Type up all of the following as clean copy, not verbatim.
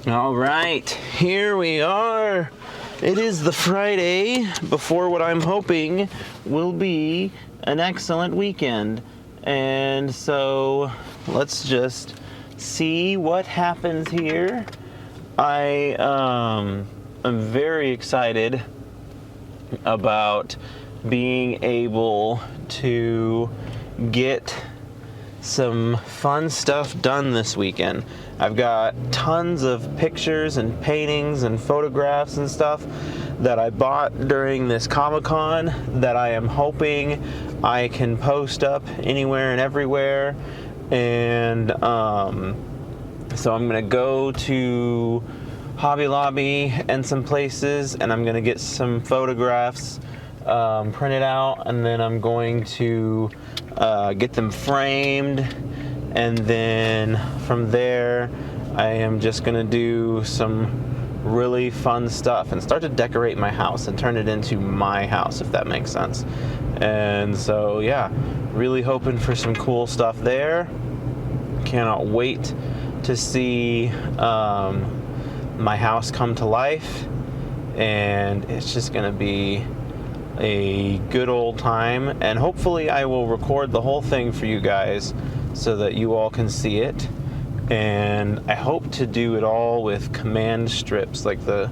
All right, here we are. It is the Friday before what I'm hoping will be an excellent weekend. And so let's just see what happens here. I am very excited about being able to get some fun stuff done this weekend. I've got tons of pictures and paintings and photographs and stuff that I bought during this Comic-Con that I am hoping I can post up anywhere and everywhere. And so I'm gonna go to Hobby Lobby and some places, and I'm gonna get some photographs printed out, and then I'm going to get them framed, and then from there I am just gonna do some really fun stuff and start to decorate my house and turn it into my house, if that makes sense. And so yeah, really hoping for some cool stuff there. Cannot wait to see my house come to life, and it's just gonna be a good old time, and hopefully I will record the whole thing for you guys so that you all can see it. And I hope to do it all with command strips, like the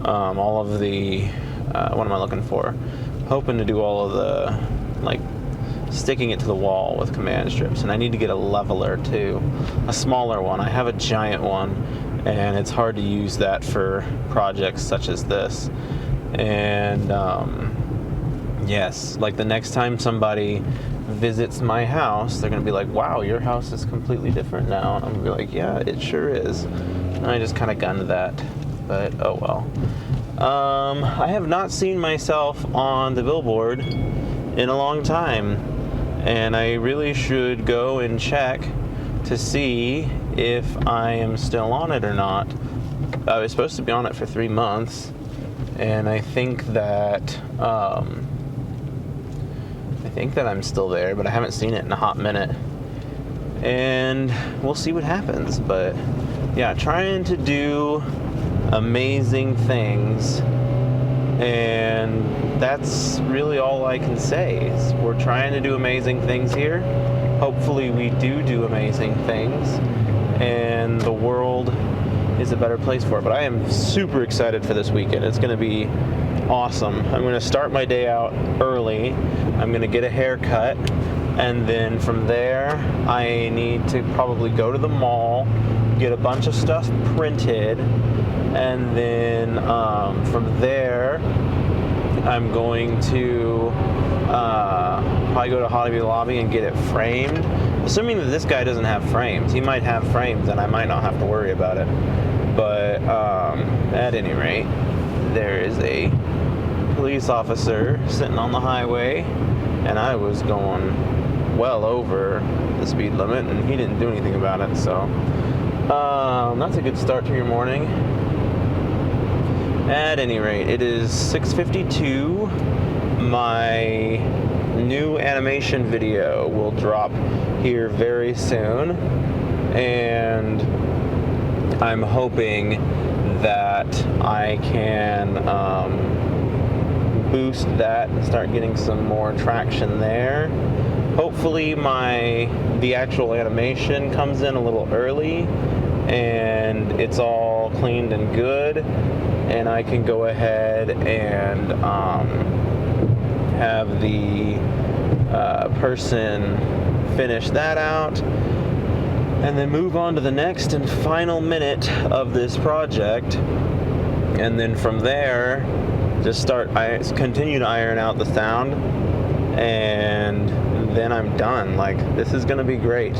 all of the what am I looking for? Hoping to do all of the, like, sticking it to the wall with command strips. And I need to get a leveler too, a smaller one. I have a giant one, and it's hard to use that for projects such as this. And yes, like the next time somebody visits my house, they're gonna be like, wow, your house is completely different now. And I'm gonna be like, yeah, it sure is. And I just kind of gunned that, but oh well. I have not seen myself on the billboard in a long time, and I really should go and check to see if I am still on it or not. I was supposed to be on it for 3 months, and I think that I'm still there, but I haven't seen it in a hot minute. And we'll see what happens. But yeah, trying to do amazing things, and that's really all I can say. Is we're trying to do amazing things here. Hopefully we do amazing things, and the world is a better place for it. But I am super excited for this weekend. It's going to be awesome. I'm going to start my day out early. I'm going to get a haircut, and then from there I need to probably go to the mall, get a bunch of stuff printed, and then from there I'm going to probably go to Hobby Lobby and get it framed. Assuming that this guy doesn't have frames. He might have frames, and I might not have to worry about it. But at any rate, there is a police officer sitting on the highway, and I was going well over the speed limit, and he didn't do anything about it. So that's a good start to your morning. At any rate, it is 6:52. My new animation video will drop here very soon, and I'm hoping that I can boost that and start getting some more traction there. Hopefully the actual animation comes in a little early, and it's all cleaned and good, and I can go ahead and have the person finish that out, and then move on to the next and final minute of this project. And then from there, just continue to iron out the sound, and then I'm done. Like, this is gonna be great,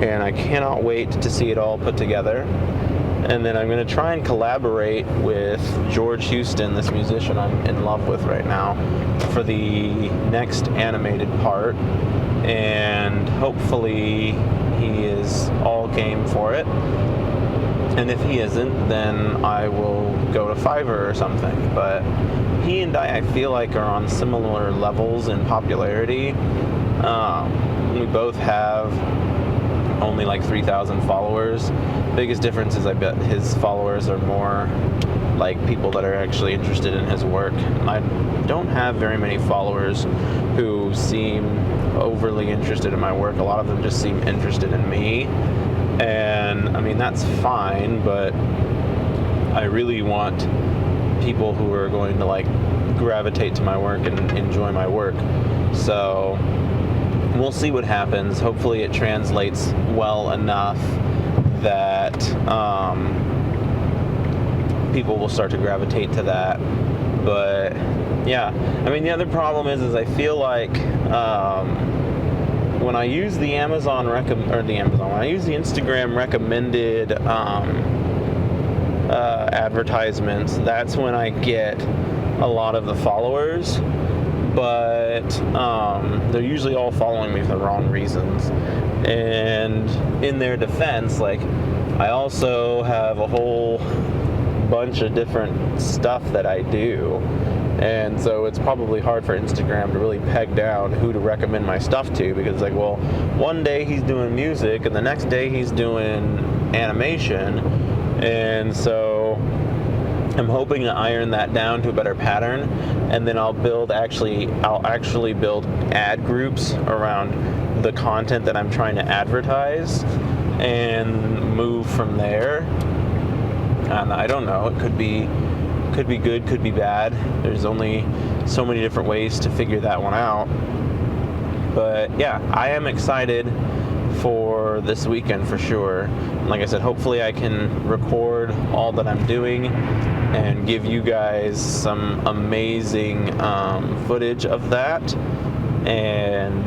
and I cannot wait to see it all put together. And then I'm gonna try and collaborate with George Houston, this musician I'm in love with right now, for the next animated part, and hopefully he is all game for it. And if he isn't, then I will go to Fiverr or something. But he and I feel like, are on similar levels in popularity. We both have only like 3,000 followers. Biggest difference is I bet his followers are more like people that are actually interested in his work. I don't have very many followers who seem overly interested in my work. A lot of them just seem interested in me. And I mean, that's fine, but I really want people who are going to like gravitate to my work and enjoy my work. So we'll see what happens. Hopefully it translates well enough that people will start to gravitate to that. But yeah, I mean, the other problem is I feel like when I use the when I use the Instagram recommended advertisements, that's when I get a lot of the followers, but they're usually all following me for the wrong reasons. And in their defense, like, I also have a whole bunch of different stuff that I do, and so it's probably hard for Instagram to really peg down who to recommend my stuff to, because like, well, one day he's doing music and the next day he's doing animation, and so I'm hoping to iron that down to a better pattern, and then I'll actually build ad groups around the content that I'm trying to advertise and move from there. And I don't know, it could be good, could be bad. There's only so many different ways to figure that one out. But yeah, I am excited for this weekend for sure. Like I said, hopefully I can record all that I'm doing and give you guys some amazing footage of that. And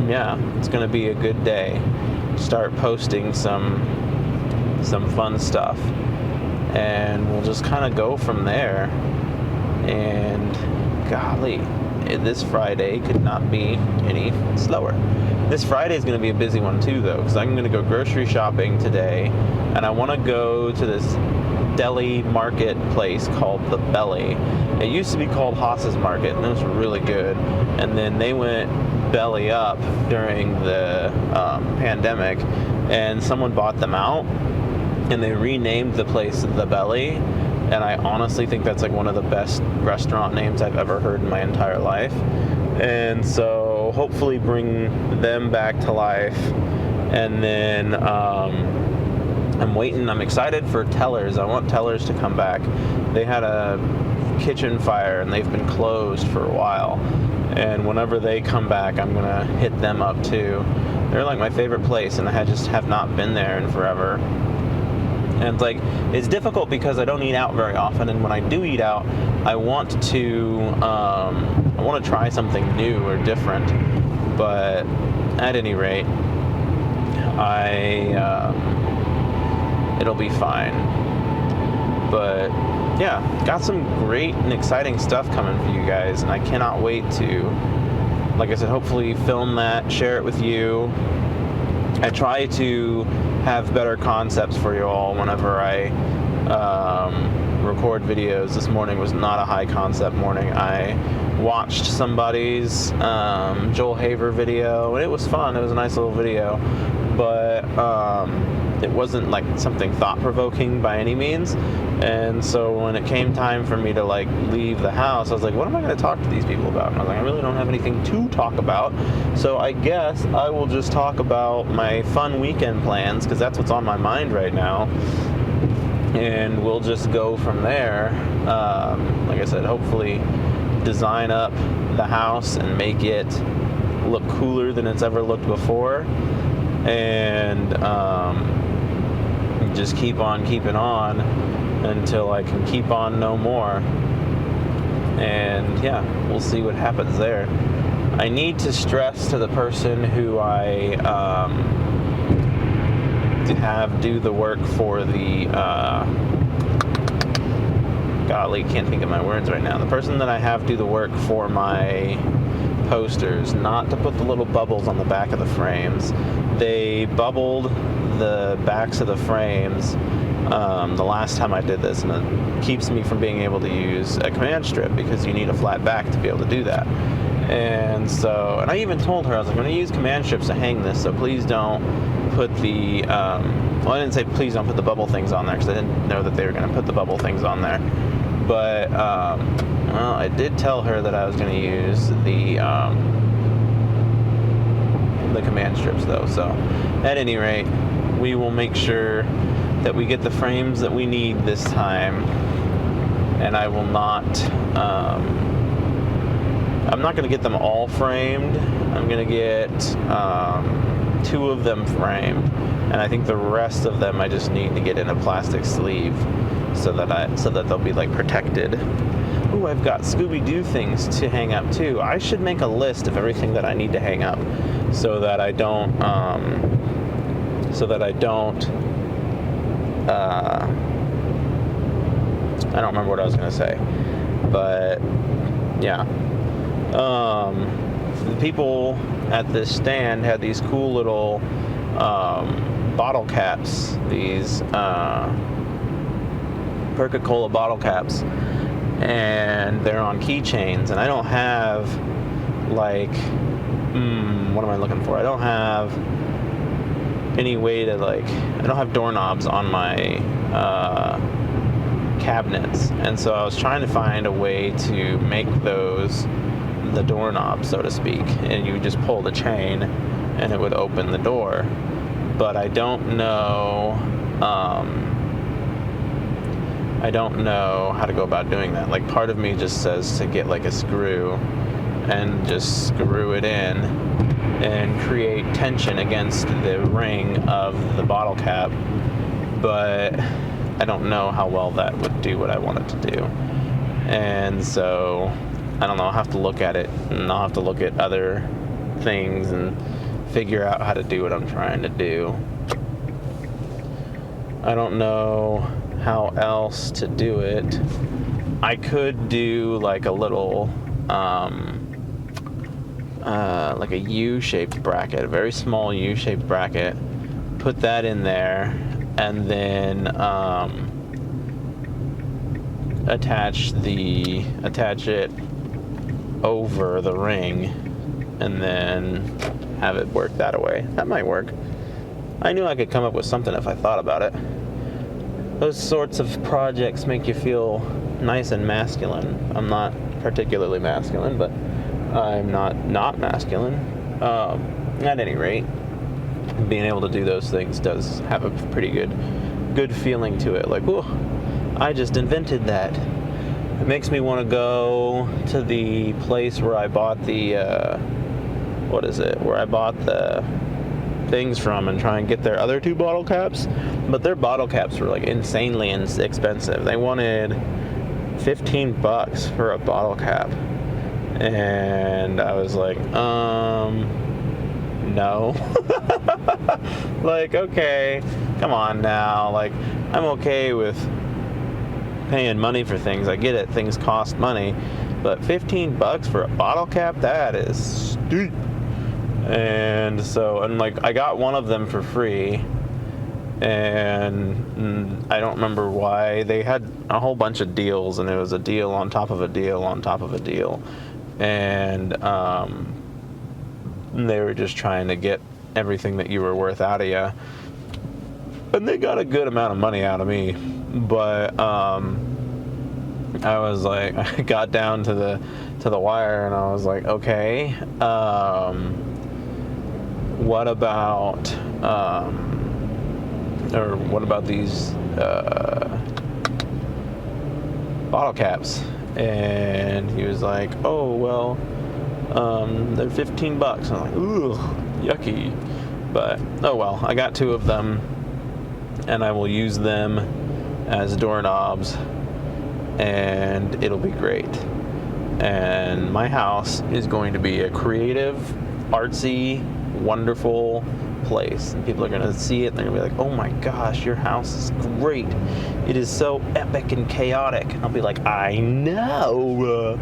yeah, it's gonna be a good day. Start posting some fun stuff, and we'll just kind of go from there. And golly, this Friday could not be any slower. This Friday is going to be a busy one too, though, because I'm going to go grocery shopping today, and I want to go to this deli market place called The Belly. It used to be called Haas's Market, and it was really good. And then they went belly up during the pandemic, and someone bought them out, and they renamed the place The Belly. And I honestly think that's like one of the best restaurant names I've ever heard in my entire life. And so hopefully bring them back to life. And then I'm excited for Tellers. I want Tellers to come back. They had a kitchen fire and they've been closed for a while. And whenever they come back, I'm gonna hit them up too. They're like my favorite place, and I just have not been there in forever. And it's like, it's difficult because I don't eat out very often, and when I do eat out, I want to try something new or different. But at any rate, it'll be fine. But yeah, got some great and exciting stuff coming for you guys, and I cannot wait to, like I said, hopefully film that, share it with you. I try to have better concepts for you all whenever I record videos. This morning was not a high concept morning. I watched somebody's Joel Haver video, and it was fun. It was a nice little video, but it wasn't like something thought-provoking by any means. And so when it came time for me to like leave the house, I was like, what am I going to talk to these people about? And I was like, I really don't have anything to talk about, so I guess I will just talk about my fun weekend plans, because that's what's on my mind right now, and we'll just go from there. Like I said, hopefully design up the house and make it look cooler than it's ever looked before, and just keep on keeping on until I can keep on no more. And yeah, we'll see what happens there. I need to stress to the person who I have do the work for the golly, can't think of my words right now. The person that I have do the work for my posters, not to put the little bubbles on the back of the frames. They bubbled the backs of the frames the last time I did this, and it keeps me from being able to use a command strip because you need a flat back to be able to do that. And I even told her, I was like, I'm going to use command strips to hang this, so please don't put the, well, I didn't say please don't put the bubble things on there, because I didn't know that they were going to put the bubble things on there. But, well, I did tell her that I was going to use the command strips, though. So, at any rate, we will make sure that we get the frames that we need this time. And I will not, I'm not going to get them all framed. I'm going to get 2 of them framed. And I think the rest of them I just need to get in a plastic sleeve so that they'll be like protected. Ooh, I've got Scooby-Doo things to hang up too. I should make a list of everything that I need to hang up so that I don't, I don't remember what I was going to say, but yeah. The people at this stand had these cool little bottle caps, these Coca-Cola bottle caps, and they're on keychains, and I don't have, like, what am I looking for? I don't have any way to, like, I don't have doorknobs on my cabinets, and so I was trying to find a way to make those the doorknob, so to speak, and you would just pull the chain and it would open the door. But I don't know how to go about doing that. Like, part of me just says to get like a screw and just screw it in and create tension against the ring of the bottle cap, but I don't know how well that would do what I want it to do. And so I don't know, I'll have to look at it, and I'll have to look at other things and figure out how to do what I'm trying to do. I don't know how else to do it. I could do like a little like a U-shaped bracket, a very small U-shaped bracket, put that in there, and then attach it over the ring, and then have it work that way. That might work. I knew I could come up with something if I thought about it. Those sorts of projects make you feel nice and masculine. I'm not particularly masculine, but I'm not masculine. At any rate, being able to do those things does have a pretty good feeling to it. Like, whoa, I just invented that. It makes me want to go to the place where I bought the, where I bought the things from and try and get their other 2 bottle caps. But their bottle caps were like insanely expensive. They wanted $15 for a bottle cap. And I was like, no. Like, okay, come on now. Like, I'm okay with paying money for things. I get it, things cost money, but $15 for a bottle cap, that is steep. And so, and like, I got one of them for free, and I don't remember why. They had a whole bunch of deals, and it was a deal on top of a deal on top of a deal, and they were just trying to get everything that you were worth out of you, and they got a good amount of money out of me. But I was like, I got down to the wire, and I was like, okay, what about these bottle caps? And he was like, oh well, they're $15. And I'm like, ugh, yucky. But oh well, I got 2 of them, and I will use them as doorknobs, and it'll be great. And my house is going to be a creative, artsy, wonderful place, and people are going to see it and they're going to be like, oh my gosh, your house is great, it is so epic and chaotic. And I'll be like, I know.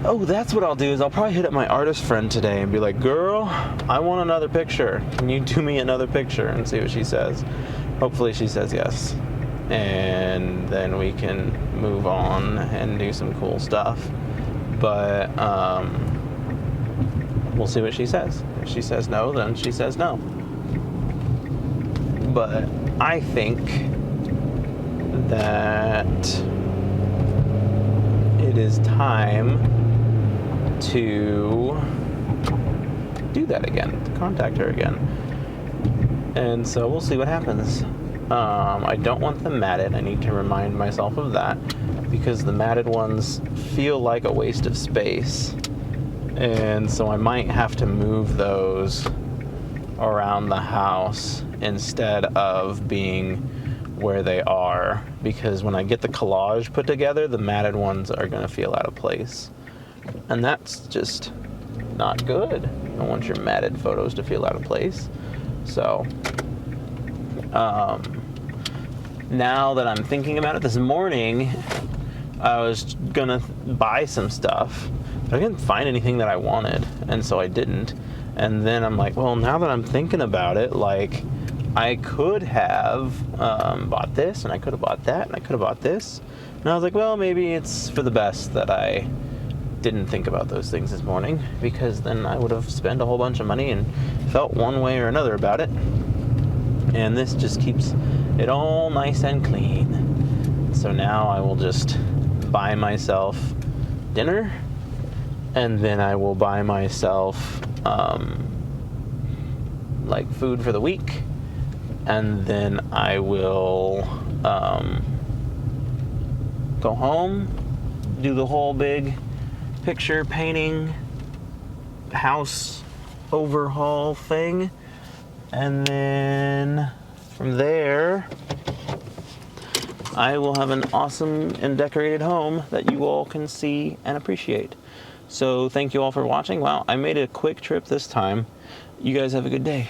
Oh, that's what I'll do, is I'll probably hit up my artist friend today and be like, girl, I want another picture, can you do me another picture? And see what she says. Hopefully she says yes, and then we can move on and do some cool stuff. But we'll see what she says. If she says no, then she says no. But I think that it is time to do that again, to contact her again. And so we'll see what happens. I don't want them matted. I need to remind myself of that because the matted ones feel like a waste of space. And so I might have to move those around the house instead of being where they are, because when I get the collage put together, the matted ones are going to feel out of place. And that's just not good. You don't want your matted photos to feel out of place. So, now that I'm thinking about it, this morning, I was gonna buy some stuff, but I didn't find anything that I wanted, and so I didn't. And then I'm like, well, now that I'm thinking about it, like, I could have bought this, and I could have bought that, and I could have bought this. And I was like, well, maybe it's for the best that I didn't think about those things this morning, because then I would have spent a whole bunch of money and felt one way or another about it. And this just keeps it all nice and clean. So now I will just buy myself dinner, and then I will buy myself like food for the week, and then I will go home, do the whole big picture painting house overhaul thing, and then from there I will have an awesome and decorated home that you all can see and appreciate. So thank you all for watching. Wow, I made a quick trip this time. You guys have a good day.